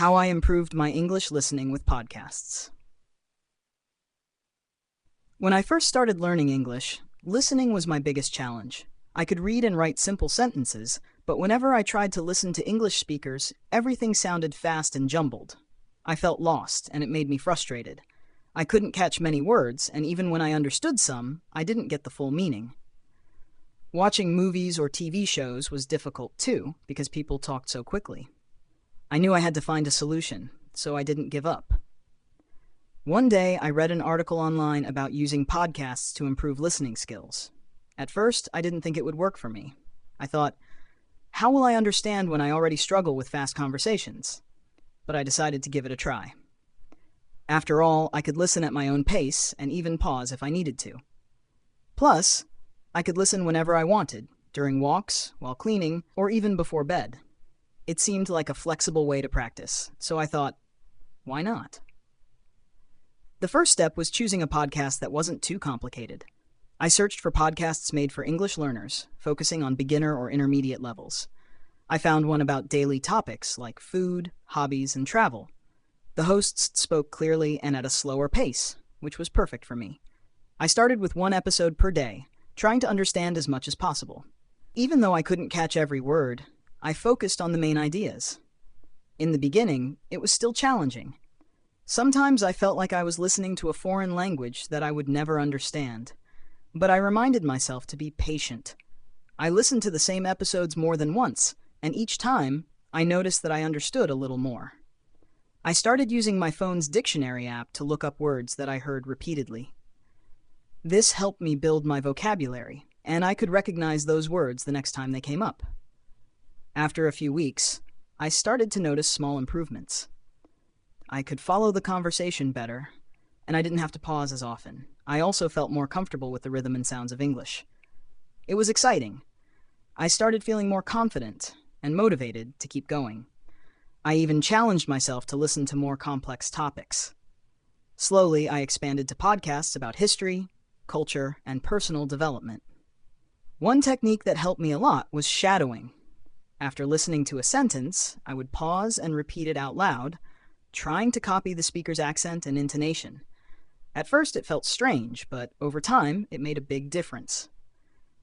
How I improved my English listening with podcasts. When I first started learning English, listening was my biggest challenge. I could read and write simple sentences, but whenever I tried to listen to English speakers, everything sounded fast and jumbled. I felt lost, and it made me frustrated. I couldn't catch many words, and even when I understood some, I didn't get the full meaning. Watching movies or TV shows was difficult too, because people talked so quickly. I knew I had to find a solution, so I didn't give up. One day, I read an article online about using podcasts to improve listening skills. At first, I didn't think it would work for me. I thought, how will I understand when I already struggle with fast conversations? But I decided to give it a try. After all, I could listen at my own pace and even pause if I needed to. Plus, I could listen whenever I wanted, during walks, while cleaning, or even before bed. It seemed like a flexible way to practice, so I thought, why not? The first step was choosing a podcast that wasn't too complicated. I searched for podcasts made for English learners, focusing on beginner or intermediate levels. I found one about daily topics like food, hobbies, and travel. The hosts spoke clearly and at a slower pace, which was perfect for me. I started with one episode per day, trying to understand as much as possible. Even though I couldn't catch every word, I focused on the main ideas. In the beginning, it was still challenging. Sometimes I felt like I was listening to a foreign language that I would never understand. But I reminded myself to be patient. I listened to the same episodes more than once, and each time, I noticed that I understood a little more. I started using my phone's dictionary app to look up words that I heard repeatedly. This helped me build my vocabulary, and I could recognize those words the next time they came up. After a few weeks, I started to notice small improvements. I could follow the conversation better, and I didn't have to pause as often. I also felt more comfortable with the rhythm and sounds of English. It was exciting. I started feeling more confident and motivated to keep going. I even challenged myself to listen to more complex topics. Slowly, I expanded to podcasts about history, culture, and personal development. One technique that helped me a lot was shadowing. After listening to a sentence, I would pause and repeat it out loud, trying to copy the speaker's accent and intonation. At first it felt strange, but over time it made a big difference.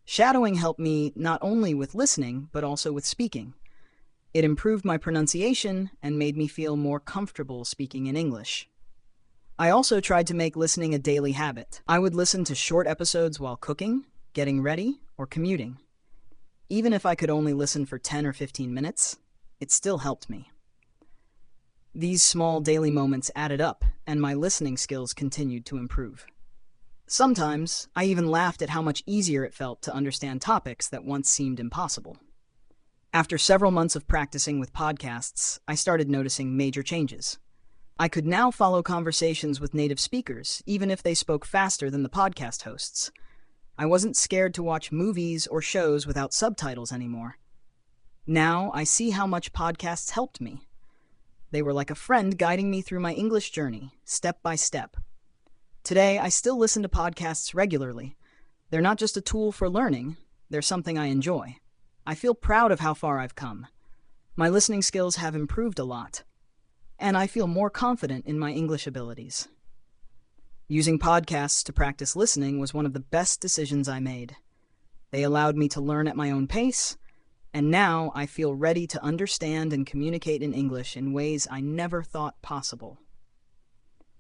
Shadowing helped me not only with listening, but also with speaking. It improved my pronunciation and made me feel more comfortable speaking in English. I also tried to make listening a daily habit. I would listen to short episodes while cooking, getting ready, or commuting. Even if I could only listen for 10 or 15 minutes, it still helped me. These small daily moments added up, and my listening skills continued to improve. Sometimes, I even laughed at how much easier it felt to understand topics that once seemed impossible. After several months of practicing with podcasts, I started noticing major changes. I could now follow conversations with native speakers, even if they spoke faster than the podcast hosts. I wasn't scared to watch movies or shows without subtitles anymore. Now, I see how much podcasts helped me. They were like a friend guiding me through my English journey, step by step. Today, I still listen to podcasts regularly. They're not just a tool for learning, they're something I enjoy. I feel proud of how far I've come. My listening skills have improved a lot, and I feel more confident in my English abilities. Using podcasts to practice listening was one of the best decisions I made. They allowed me to learn at my own pace, and now I feel ready to understand and communicate in English in ways I never thought possible.